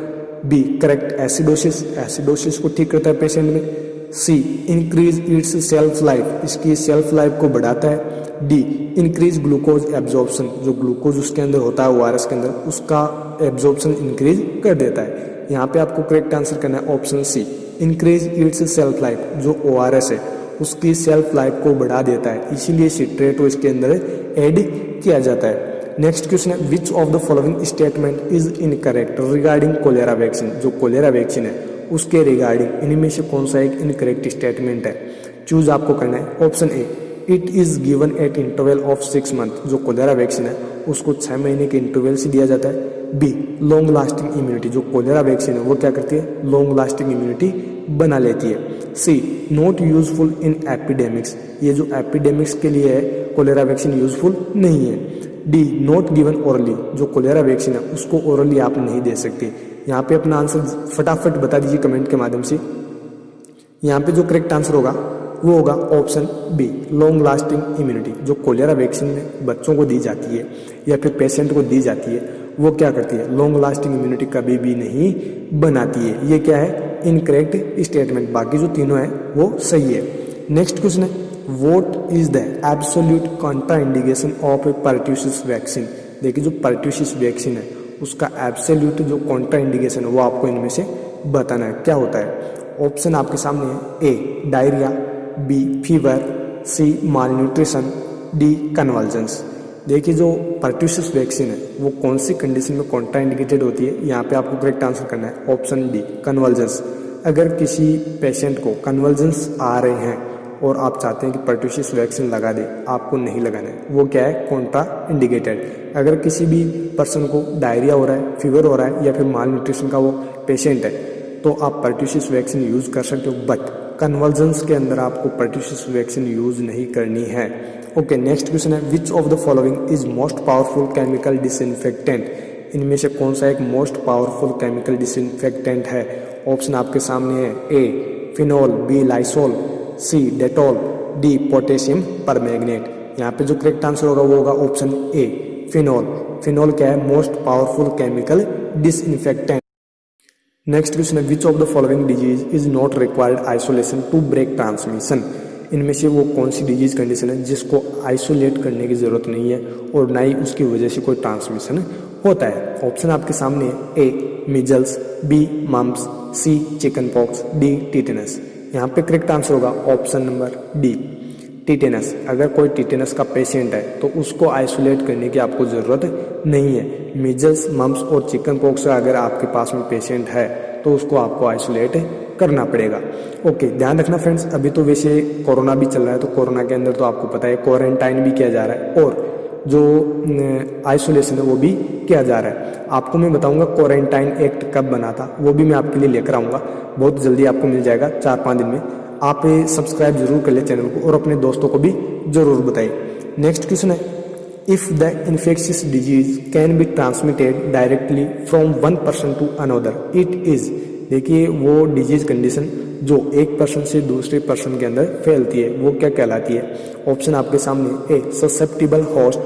बी करेक्ट एसिडोसिस को ठीक करता है पेशेंट में, सी इंक्रीज इट्स सेल्फ लाइफ, इसकी सेल्फ लाइफ को बढ़ाता है, डी इंक्रीज ग्लूकोज एब्जॉर्प्शन, जो ग्लूकोज उसके अंदर होता है ORS के अंदर उसका एब्जॉर्प्शन इंक्रीज कर देता है। यहाँ पे आपको करेक्ट आंसर करना है option C, increase its shelf life, जो ORS है उसकी सेल्फ लाइफ को बढ़ा देता है, इसीलिए सिट्रेट को इसके अंदर ऐड किया जाता है। नेक्स्ट क्वेश्चन है, which of the following statement is incorrect regarding cholera vaccine. जो कोलेरा वैक्सीन है उसके रिगार्डिंग इनमें से कौन सा एक इनकरेक्ट स्टेटमेंट है, चूज आपको करना है। Option A, it is given at interval of 6 month, जो कोलेरा वैक्सीन है उसको 6 महीने के इंटरवल से दिया जाता है। बी लॉन्ग लास्टिंग इम्यूनिटी, जो कोलेरा वैक्सीन है वो क्या करती है, लॉन्ग लास्टिंग इम्यूनिटी बना लेती है। सी नॉट यूजफुल इन एपिडेमिक्स, ये जो एपिडेमिक्स के लिए है कोलेरा वैक्सीन यूजफुल नहीं है। डी नॉट गिवन ओरली, जो कोलेरा वैक्सीन है उसको ओरली आप नहीं दे सकते। यहाँ पे अपना आंसर फटाफट बता दीजिए कमेंट के माध्यम से। यहाँ पे जो करेक्ट आंसर होगा वो होगा option B, long lasting immunity. जो कोलेरा वैक्सीन में बच्चों को दी जाती है या फिर पेशेंट को दी जाती है वो क्या करती है, लॉन्ग लास्टिंग इम्यूनिटी कभी भी नहीं बनाती है। ये क्या है, इनकरेक्ट स्टेटमेंट, बाकी जो तीनों है वो सही है। नेक्स्ट क्वेश्चन है, what is the absolute contraindication of A pertussis vaccine. देखिए जो परट्यूसिस वैक्सीन है उसका एब्सोल्यूट जो कॉन्ट्राइंडिकेशन है वो आपको इनमें से बताना है, क्या होता है। ऑप्शन आपके सामने है, ए डायरिया, बी फीवर, सी माल न्यूट्रिशन, डी कन्वल्जन्स। देखिए जो परट्यूसिस वैक्सीन है वो कौन सी कंडीशन में कॉन्ट्राइंडिकेटेड होती है, यहाँ पे आपको करेक्ट आंसर करना है ऑप्शन डी, कन्वल्जन्स। अगर किसी पेशेंट को कन्वल्जन्स आ रहे हैं और आप चाहते हैं कि परट्यूसिस वैक्सीन लगा दे, आपको नहीं लगाना है, वो क्या है, कॉन्ट्रा इंडिकेटेड। अगर किसी भी पर्सन को डायरिया हो रहा है, फीवर हो रहा है या फिर माल न्यूट्रिशन का वो पेशेंट है तो आप परट्यूसिस वैक्सीन यूज़ कर सकते हो, बट कन्वर्जेंस के अंदर आपको परट्यूसिस वैक्सीन यूज़ नहीं करनी है। ओके, नेक्स्ट क्वेश्चन है, which of the following is most powerful chemical disinfectant. इनमें से कौन सा एक मोस्ट पावरफुल केमिकल डिसइंफेक्टेंट है। ऑप्शन आपके सामने है, ए फिनॉल, बी लाइसोल, सी डेटॉल, डी पोटेशियम परमैंगनेट। यहाँ पे जो करेक्ट आंसर होगा वो होगा ऑप्शन ए फिनॉल। फिनॉल क्या है, most powerful chemical disinfectant. Next question है, which of the following disease is not required isolation to break transmission. इनमें से वो कौन सी डिजीज कंडीशन है जिसको आइसोलेट करने की जरूरत नहीं है और ना ही उसकी वजह से कोई ट्रांसमिशन होता है। ऑप्शन आपके सामने है, ए मिजल्स, बी मम्प्स, सी चिकन पॉक्स, डी टिटेनस। यहाँ पे करेक्ट आंसर होगा ऑप्शन नंबर डी, टिटेनस। अगर कोई टिटेनस का पेशेंट है तो उसको आइसोलेट करने की आपको ज़रूरत नहीं है। मिजल्स, मम्प्स और चिकन पॉक्स का अगर आपके पास में पेशेंट है तो उसको आपको आइसोलेट करना पड़ेगा। ओके, ध्यान रखना फ्रेंड्स, अभी तो वैसे कोरोना भी चल रहा है तो कोरोना के अंदर तो आपको पता है क्वारंटाइन भी किया जा रहा है और जो आइसोलेशन है वो भी किया जा रहा है। आपको मैं बताऊंगा क्वारंटाइन एक्ट कब बना था, वो भी मैं आपके लिए लेकर आऊँगा, बहुत जल्दी आपको मिल जाएगा 4-5 दिन में। आप सब्सक्राइब जरूर कर ले चैनल को और अपने दोस्तों को भी जरूर बताइए। नेक्स्ट क्वेश्चन है, if the infectious disease can be transmitted directly from one person to another it is, देखिए वो डिजीज कंडीशन जो एक पर्सन से दूसरे पर्सन के अंदर फैलती है वो क्या कहलाती है। ऑप्शन आपके सामने, A susceptible host,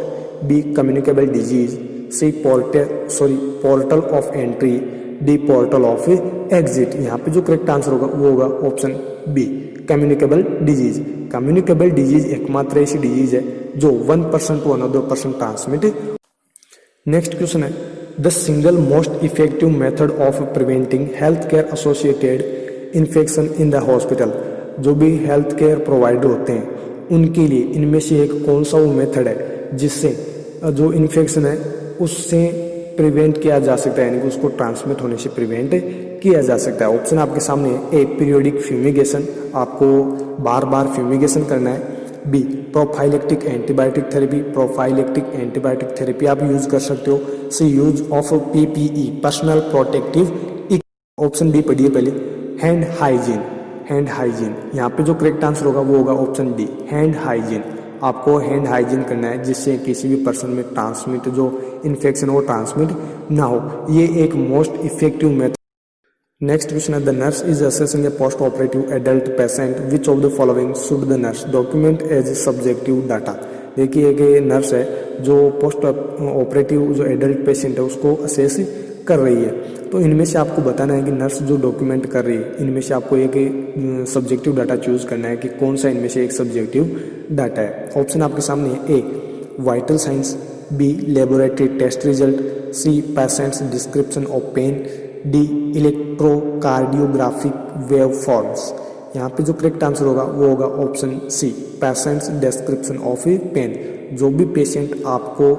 B communicable disease, C portal of entry, D portal of exit. यहाँ पे जो करेक्ट आंसर होगा वो होगा option B communicable disease. Communicable disease एकमात्र ऐसी डिजीज है जो one person to another person transmit. Next question है, the single most effective method of preventing health care associated infection in the hospital. जो भी हेल्थ केयर प्रोवाइडर होते हैं उनके लिए इनमें से एक कौन सा वो मेथड है जिससे जो इन्फेक्शन है उससे प्रिवेंट किया जा सकता है, यानी कि उसको ट्रांसमिट होने से प्रिवेंट किया जा सकता है। ऑप्शन आपके सामने है, ए पीरियोडिक फ्यूमिगेशन, आपको बार बार फ्यूमिगेशन करना है, B prophylactic antibiotic therapy, prophylactic antibiotic therapy आप यूज कर सकते हो, C use of PPE personal protective. Option D पढ़िए पहले, हैंड हाइजीन। हैंड हाइजीन, यहाँ पे जो करेक्ट आंसर होगा वो होगा ऑप्शन डी हैंड हाइजीन। आपको हैंड हाइजीन करना है जिससे किसी भी पर्सन में ट्रांसमिट जो इन्फेक्शन वो ट्रांसमिट ना हो। ये एक most effective method. Next question है, the nurse is assessing a post operative adult patient, which of the following should the nurse document as subjective data. देखिए एक नर्स है जो पोस्ट ऑपरेटिव जो एडल्ट पेशेंट है उसको असेस कर रही है, तो इनमें से आपको बताना है कि नर्स जो डॉक्यूमेंट कर रही है इनमें से आपको एक सब्जेक्टिव डाटा चूज करना है कि कौन सा इनमें से एक सब्जेक्टिव डाटा है। ऑप्शन आपके सामने है, A vital signs, B laboratory test result, C patient's description of pain, D electrocardiographic wave forms. यहाँ पे जो करेक्ट आंसर होगा वो होगा option C patient's description of pain. जो भी पेशेंट आपको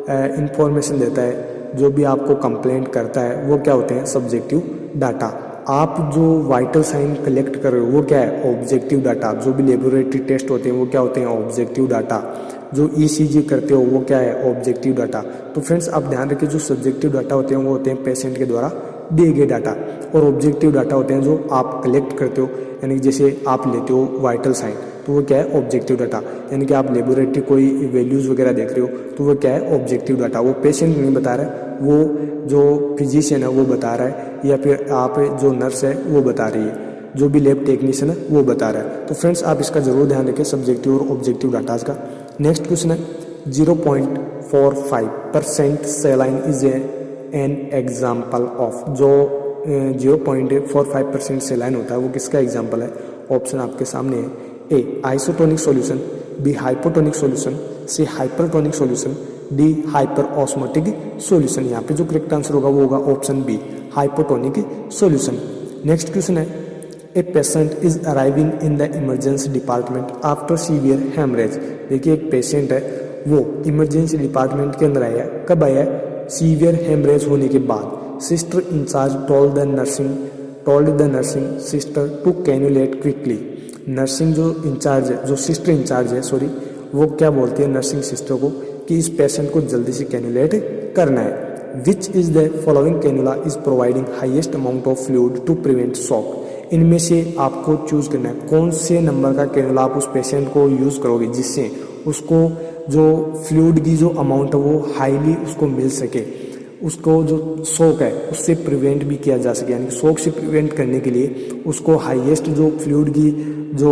इंफॉर्मेशन देता है, जो भी आपको कंप्लेंट करता है वो क्या होते हैं सब्जेक्टिव डाटा। आप जो वाइटल साइन कलेक्ट कर रहे हो वो क्या है ऑब्जेक्टिव डाटा। जो भी लेबोरेटरी टेस्ट होते हैं वो क्या होते हैं ऑब्जेक्टिव डाटा। जो ईसीजी करते हो वो क्या है ऑब्जेक्टिव डाटा। तो फ्रेंड्स आप ध्यान रखिए, जो सब्जेक्टिव डाटा होते हैं वो होते हैं पेशेंट के द्वारा दिए गए डाटा, और ऑब्जेक्टिव डाटा होते हैं जो आप कलेक्ट करते हो, यानी जैसे आप लेते हो वाइटल साइन तो वो क्या है ऑब्जेक्टिव डाटा, यानी कि आप लेबोरेटरी कोई वैल्यूज़ वगैरह देख रहे हो तो वो क्या है ऑब्जेक्टिव डाटा। वो पेशेंट नहीं बता रहा है, वो जो फिजिशियन है वो बता रहा है, या फिर आप जो नर्स है वो बता रही है, जो भी लैब टेक्नीशियन है वो बता रहा है। तो फ्रेंड्स आप इसका जरूर ध्यान रखें सब्जेक्टिव और ऑब्जेक्टिव डाटाज का। नेक्स्ट क्वेश्चन है, 0.45% सेलाइन इज एन एग्जाम्पल ऑफ। जो 0.45% सेलाइन होता है वो किसका एग्जाम्पल है। ऑप्शन आपके सामने है, A isotonic solution, B hypotonic solution, C hypertonic solution, D hyper osmotic solution. यहाँ पे जो करेक्ट आंसर होगा वो होगा option B hypotonic solution. Next question है, a patient is arriving in the emergency department after severe haemorrhage. देखिए एक पेशेंट है वो इमरजेंसी डिपार्टमेंट के अंदर आया है, कब आया है सीवियर हेमरेज होने के बाद। Sister incharge told the nursing sister to cannulate quickly. Nursing जो इंचार्ज है, जो सिस्टर इंचार्ज है सॉरी, वो क्या बोलती है नर्सिंग सिस्टर को कि इस पेशेंट को जल्दी से कैनुलेट करना है। Which is the following cannula is providing highest amount of fluid to prevent shock. इनमें से आपको चूज करना है कौन से नंबर का कैनुला आप उस पेशेंट को यूज करोगे जिससे उसको जो फ्लूइड की जो अमाउंट है वो हाईली उसको मिल सके, उसको जो शॉक है उससे प्रिवेंट भी किया जा सके। यानी शॉक से प्रिवेंट करने के लिए उसको हाईएस्ट जो फ्लूइड की जो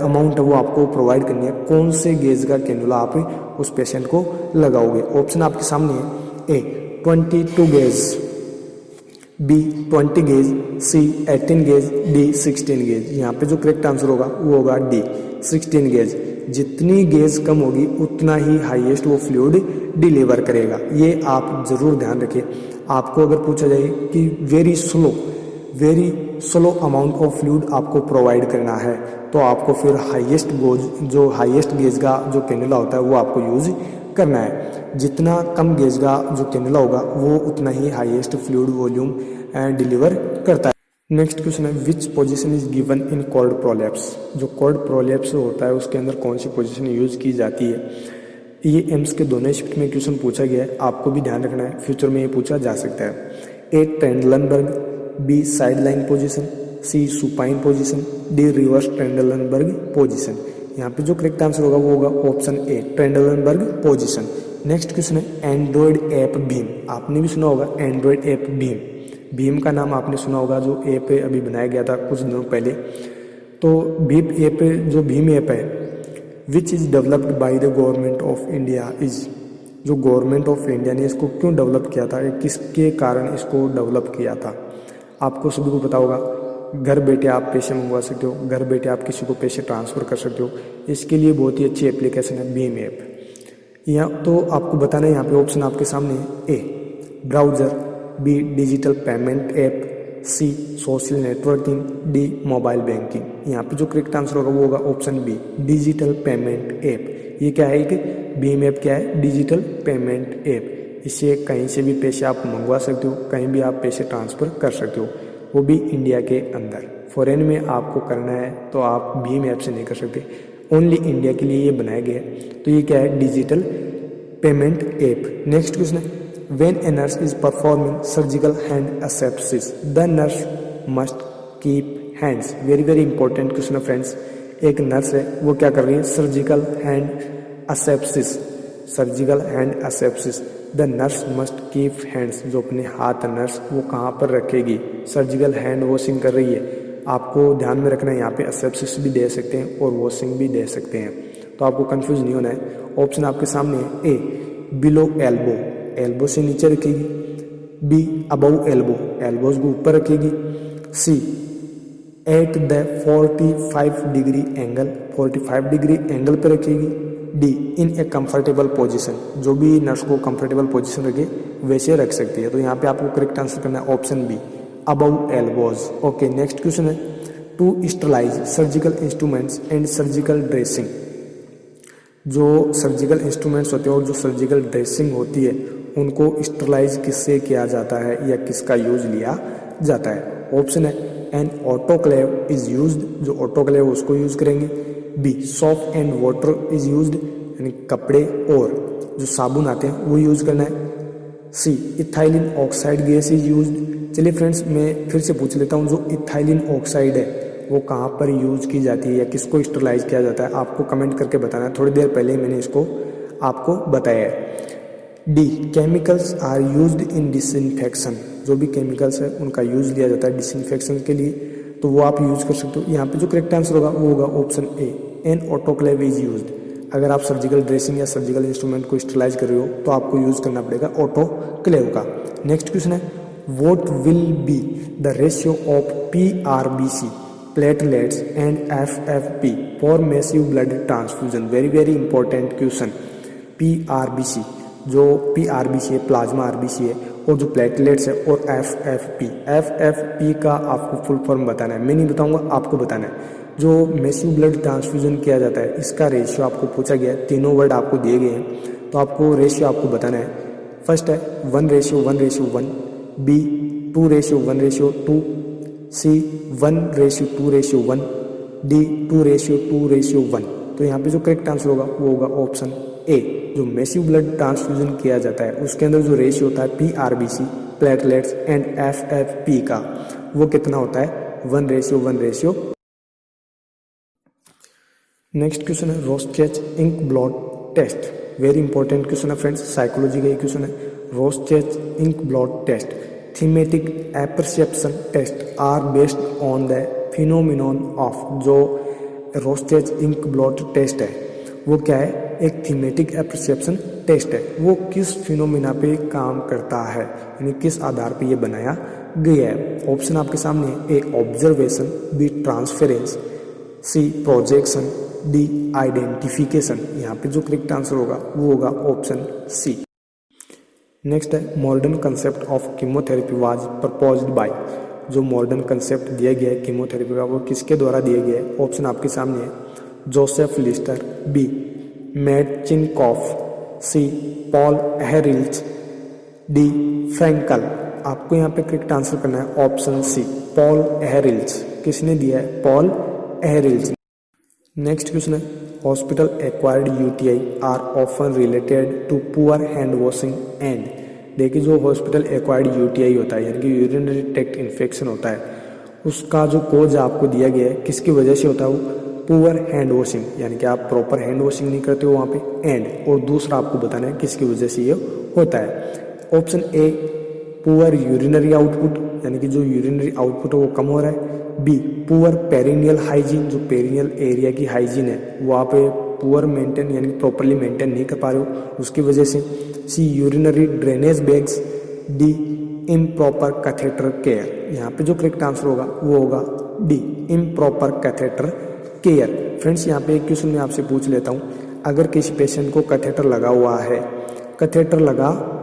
अमाउंट है वो आपको प्रोवाइड करनी है। कौन से गेज का कैनुला आप उस पेशेंट को लगाओगे। ऑप्शन आपके सामने है, ए 22 गेज, बी 20 गेज, सी 18 गेज, डी 16 गेज। यहाँ पे जो करेक्ट आंसर होगा वो होगा डी 16 गेज। जितनी गेज कम होगी उतना ही हाईएस्ट वो फ्लूइड डिलीवर करेगा। ये आप जरूर ध्यान रखें। आपको अगर पूछा जाए कि very slow amount of fluid आपको प्रोवाइड करना है तो आपको फिर हाईएस्ट गेज का जो कैनुला होता है वो आपको यूज करना है। जितना कम गेज का जो कैनुला होगा वो उतना ही हाईएस्ट फ्लूइड वॉल्यूम डिलीवर करता है। नेक्स्ट क्वेश्चन है, which position is given in cord prolapse. जो कॉर्ड प्रोलैप्स होता है उसके अंदर कौन सी पोजीशन यूज की जाती है। ये एम्स के दोनों शिफ्ट में क्वेश्चन पूछा गया है, आपको भी ध्यान रखना है, फ्यूचर में ये पूछा जा सकता है। A Trendelenburg, B side line position, C supine position, D reverse Trendelenburg position. यहाँ पे जो करेक्ट आंसर होगा वो होगा option A Trendelenburg position. Next question है एंड्रॉयड ऐप भीम। आपने भी सुना होगा एंड्रॉयड ऐप भीम। भीम का नाम आपने सुना होगा, जो ऐप अभी बनाया गया था कुछ दिनों पहले। तो भीम ऐप है which is developed by the government of India is. जो गवर्नमेंट ऑफ इंडिया ने इसको क्यों डेवलप किया था, किसके कारण इसको डेवलप किया था, आपको सभी को पता होगा। घर बैठे आप पैसे मंगवा सकते हो, घर बैठे आप किसी को पैसे ट्रांसफ़र कर सकते हो। इसके लिए बहुत ही अच्छी एप्लीकेशन है भीम ऐप। यहाँ तो आपको बताना है, यहाँ पे ऑप्शन आपके सामने है। A browser, B digital payment app, C social networking, D mobile banking. यहाँ पे जो करेक्ट आंसर होगा वो होगा option B digital payment app. ये क्या है कि भीम ऐप क्या है, डिजिटल पेमेंट ऐप। इससे कहीं से भी पैसे आप मंगवा सकते हो, कहीं भी आप पैसे ट्रांसफ़र कर सकते हो, वो भी इंडिया के अंदर। फॉरेन में आपको करना है तो आप भीम ऐप से नहीं कर सकते, ओनली इंडिया के लिए ये बनाया गया है। तो ये क्या है, digital payment app. Next question है when a nurse is performing surgical hand asepsis the nurse must keep hands. Very very important question है फ्रेंड्स। एक नर्स है, वो क्या कर रही है, surgical hand asepsis, surgical hand asepsis. The nurse must keep hands, जो अपने हाथ नर्स वो कहाँ पर रखेगी, सर्जिकल हैंड वॉशिंग कर रही है। आपको ध्यान में रखना है, यहाँ पे एसेप्सिस भी दे सकते हैं और वॉशिंग भी दे सकते हैं, तो आपको कंफ्यूज नहीं होना है। ऑप्शन आपके सामने है। ए बिलो एल्बो, एल्बो से नीचे रखेगी। बी अबव एल्बो, एल्बोज को ऊपर रखेगी। C at the 45 degree angle, 45 degree angle पर रखेगी। D in a comfortable position, जो भी नर्स को कंफर्टेबल पोजीशन रखे वैसे रख सकती है। तो यहाँ पे आपको करेक्ट आंसर करना है option B above elbows. Okay next question है to sterilize surgical instruments and surgical dressing. जो सर्जिकल इंस्ट्रूमेंट्स होते हैं और जो सर्जिकल ड्रेसिंग होती है उनको स्टरलाइज किससे किया जाता है या किसका यूज लिया जाता है। ऑप्शन है एन ऑटोक्लेव इज यूज्ड, जो ऑटोक्लेव उसको यूज करेंगे। B soap and water is used, यानी कपड़े और जो साबुन आते हैं वो यूज करना है। C ethylene oxide gas is used. चलिए फ्रेंड्स मैं फिर से पूछ लेता हूँ, जो इथाइलिन ऑक्साइड है वो कहाँ पर यूज की जाती है या किसको स्टरलाइज किया जाता है, आपको कमेंट करके बताना है। थोड़ी देर पहले मैंने इसको आपको बताया है। D chemicals are used in disinfection, जो भी केमिकल्स है उनका यूज लिया जाता है डिसइंफेक्शन के लिए, तो वो आप यूज कर सकते हो। यहाँ पे जो करेक्ट आंसर होगा वो होगा option A an autoclave is used. अगर आप सर्जिकल ड्रेसिंग या सर्जिकल इंस्ट्रूमेंट को स्टरलाइज कर रहे हो तो आपको यूज करना पड़ेगा ऑटोक्लेव का। नेक्स्ट क्वेश्चन है what will be the ratio of PRBC platelets and FFP for massive blood transfusion. Very very important question. PRBC, जो PRBC है प्लाज्मा RBC है, और जो प्लेटलेट्स है और FFP का आपको फुल फॉर्म बताना है, मैं नहीं बताऊंगा आपको बताना है। जो मैसिव ब्लड ट्रांसफ्यूजन किया जाता है इसका रेशियो आपको पूछा गया है, तीनों वर्ड आपको दिए गए हैं, तो आपको रेशियो आपको बताना है। फर्स्ट है 1:1:1, बी 2:1:2, सी 1:2:1, डी 2:2:1। तो यहाँ पे जो करेक्ट आंसर होगा वो होगा ऑप्शन ए। जो मैसिव ब्लड ट्रांसफ्यूजन किया जाता है उसके अंदर जो रेशियो होता है PRBC प्लेटलेट्स एंड FFP का, वो कितना होता है 1:1:। नेक्स्ट क्वेश्चन है Rorschach ink blood test. Very important question है फ्रेंड्स, साइकोलॉजी का ये क्वेश्चन है। Rorschach ink blood test thematic apperception test are based on the phenomenon of. जो रोस्चेच इंक ब्लड टेस्ट है वो क्या है, एक थीमेटिक एपर्सेप्शन टेस्ट है। वो किस फिनोमिना पे काम करता है, यानी किस आधार पे ये बनाया गया है। ऑप्शन आपके सामने ए ऑब्जर्वेशन, बी ट्रांसफरेंस, सी प्रोजेक्शन, डी आइडेंटिफिकेशन। यहाँ पे जो करेक्ट आंसर होगा वो होगा ऑप्शन सी। नेक्स्ट है modern concept of chemotherapy was proposed by. जो मॉडर्न कंसेप्ट दिया गया है कीमोथेरेपी का वो किसके द्वारा दिया गया है। ऑप्शन आपके सामने है जोसेफ लिस्टर, बी मैटचिनकॉफ, सी पॉल एहरिल्च, डी फ्रैंकल। आपको यहाँ पे करेक्ट आंसर करना है ऑप्शन सी पॉल एहरिल्च। किसने दिया है, पॉल एहरिल्च। नेक्स्ट क्वेश्चन है hospital acquired UTI are often related to poor hand washing and. देखिए जो हॉस्पिटल एक्वायर्ड UTI होता है यानी कि यूरिनरी ट्रैक्ट इन्फेक्शन होता है, उसका जो कोज आपको दिया गया है किसकी वजह से होता है, वो पुअर हैंड वॉशिंग, यानी कि आप प्रॉपर हैंड वॉशिंग नहीं करते हो वहाँ पे, एंड और दूसरा आपको बताना है किसकी वजह से ये होता है। Option a poor urinary output, यानी कि जो यूरिनरी आउटपुट है वो कम हो रहा है। बी पुअर पेरिनियल हाइजीन, जो पेरिनियल एरिया की हाइजीन है वहाँ पे पुअर मेंटेन यानी प्रॉपरली मेंटेन नहीं कर पा रहे हो उसकी वजह से। C urinary drainage bags. D improper catheter care. यहाँ पे जो करेक्ट आंसर होगा वो होगा D improper catheter care. Friends यहाँ पे एक क्वेश्चन मैं आपसे पूछ लेता हूँ, अगर किसी पेशेंट को कैथेटर लगा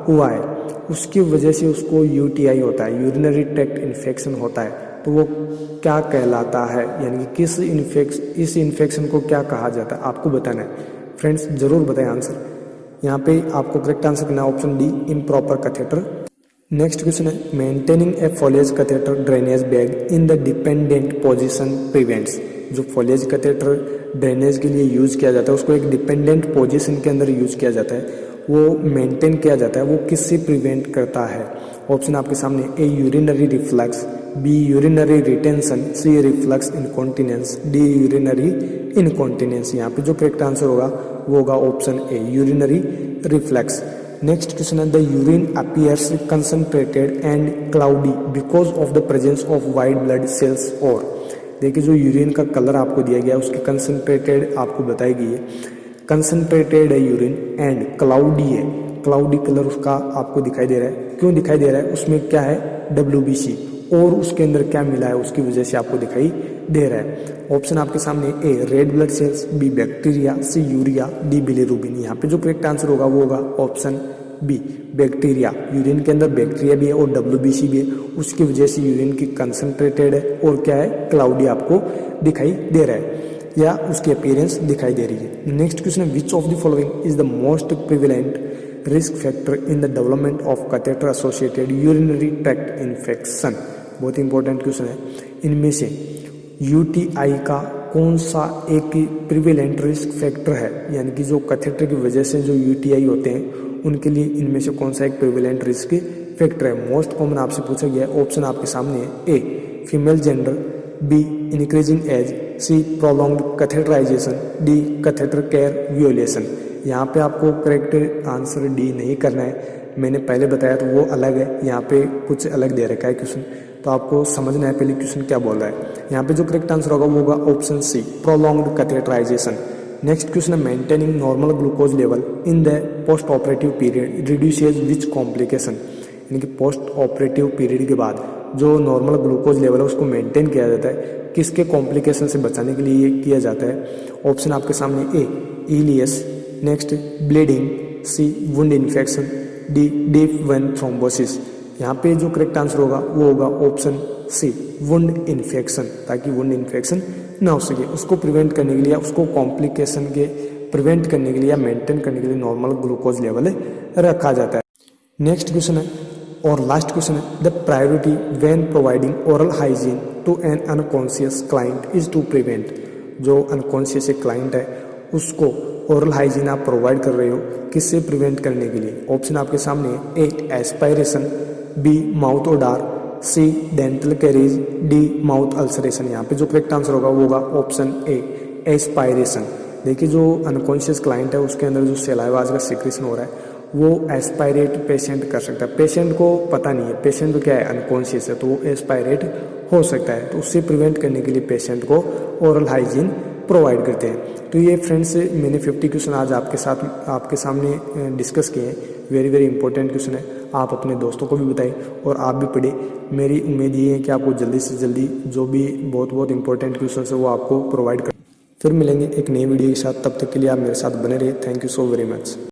हुआ है उसकी वजह से उसको यूटीआई होता है, यूरिनरी ट्रैक्ट इन्फेक्शन होता है, तो वो क्या कहलाता है, यानी कि इस इन्फेक्शन को क्या कहा जाता है, आपको बताना है। फ्रेंड्स जरूर बताएं आंसर। यहाँ पे आपको करेक्ट आंसर करना है option D improper catheter. Next question है, maintaining a Foley's catheter drainage bag in the dependent position prevents. जो फॉलेज कैथेटर ड्रेनेज के लिए यूज किया जाता है उसको एक डिपेंडेंट पोजीशन के अंदर यूज किया जाता है, वो मेंटेन किया जाता है, वो किससे प्रिवेंट करता है। ऑप्शन आपके सामने, A urinary reflux, B urinary retention, C reflux incontinence, D urinary incontinence. यहाँ पे जो करेक्ट आंसर होगा वो होगा option A urinary reflux. Next question है, the urine appears concentrated and cloudy because of the presence of white blood cells. और देखिए जो यूरिन का कलर आपको दिया गया है उसकी कंसंट्रेटेड आपको बताई गई है, कंसंट्रेटेड है यूरिन एंड क्लाउडी है, क्लाउडी कलर उसका आपको दिखाई दे रहा है। क्यों दिखाई दे रहा है, उसमें क्या है WBC और उसके अंदर क्या मिला है उसकी वजह से आपको दिखाई दे रहा है। ऑप्शन आपके सामने, A red blood cells, B bacteria, C urea, D bilirubin. यहाँ पे जो करेक्ट आंसर होगा वो होगा ऑप्शन बी बैक्टीरिया। यूरिन के अंदर बैक्टीरिया भी है और WBC भी है, उसकी वजह से यूरिन की कंसंट्रेटेड है और क्या है क्लाउडी आपको दिखाई दे रहा है या उसकी अपीयरेंस दिखाई दे रही है। नेक्स्ट क्वेश्चन है, which of the following is the most prevalent risk factor in the development of catheter associated urinary tract infection. बहुत इंपॉर्टेंट क्वेश्चन है। इनमें से यूटीआई का कौन सा एक प्रिवेलेंट रिस्क फैक्टर है, यानी कि जो कैथेटर की वजह से जो यूटीआई होते हैं उनके लिए इनमें से कौन सा एक प्रिवेलेंट रिस्क फैक्टर है। मोस्ट कॉमन आपसे पूछा गया है। ऑप्शन आपके सामने है, A female gender, B increasing age, C prolonged catheterisation, D catheter care violation. यहाँ पे आपको करेक्ट आंसर डी नहीं करना है, मैंने पहले बताया तो वो अलग है, यहाँ पे कुछ अलग दे रखा है क्वेश्चन, तो आपको समझना है पहले क्वेश्चन क्या बोल रहा है। यहाँ पे जो करेक्ट आंसर होगा वो होगा option C prolonged catheterisation. Next question है, maintaining normal glucose level in the post operative period reduces which complication. यानी कि पोस्ट ऑपरेटिव पीरियड के बाद जो नॉर्मल ग्लूकोज लेवल है उसको मेंटेन किया जाता है, किसके कॉम्प्लिकेशन से बचाने के लिए ये किया जाता है। ऑप्शन आपके सामने, A ileus, next bleeding, C wound infection, D deep vein thrombosis. यहाँ पे जो करेक्ट आंसर होगा वो होगा ऑप्शन सी वुंड इन्फेक्शन, ताकि वुंड इन्फेक्शन ना हो सके उसको प्रिवेंट करने के लिए, उसको कॉम्प्लिकेशन के प्रिवेंट करने के लिए या मेंटेन करने के लिए नॉर्मल ग्लूकोज लेवल रखा जाता है। नेक्स्ट क्वेश्चन है और लास्ट क्वेश्चन है, the priority when providing oral hygiene to an unconscious client is to prevent. जो अनकॉन्शियस क्लाइंट है उसको ओरल हाइजीन आप प्रोवाइड कर रहे हो किससे प्रिवेंट करने के लिए। ऑप्शन आपके सामने, A aspiration, B mouth odour, C dental caries, D mouth ulceration. यहाँ पे जो करेक्ट आंसर होगा वो होगा ऑप्शन ए एस्पायरेशन। देखिए जो अनकॉन्शियस क्लाइंट है उसके अंदर जो सलाइवा का सिक्रेशन हो रहा है वो एस्पायरेट पेशेंट कर सकता है। पेशेंट को पता नहीं है, पेशेंट तो क्या है अनकॉन्शियस है, तो वो एस्पायरेट हो सकता है, तो उससे प्रिवेंट करने के लिए पेशेंट को ओरल हाइजीन प्रोवाइड करते हैं। तो ये फ्रेंड्स मैंने 50 क्वेश्चन आज आपके सामने डिस्कस किए हैं। वेरी वेरी इंपॉर्टेंट क्वेश्चन है, आप अपने दोस्तों को भी बताएं और आप भी पढ़ें। मेरी उम्मीद ये है कि आपको जल्दी से जल्दी जो भी बहुत इंपॉर्टेंट क्वेश्चन है वो आपको प्रोवाइड कर। फिर मिलेंगे एक नई वीडियो के साथ, तब तक के लिए आप मेरे साथ बने रहिए। Thank you so very much.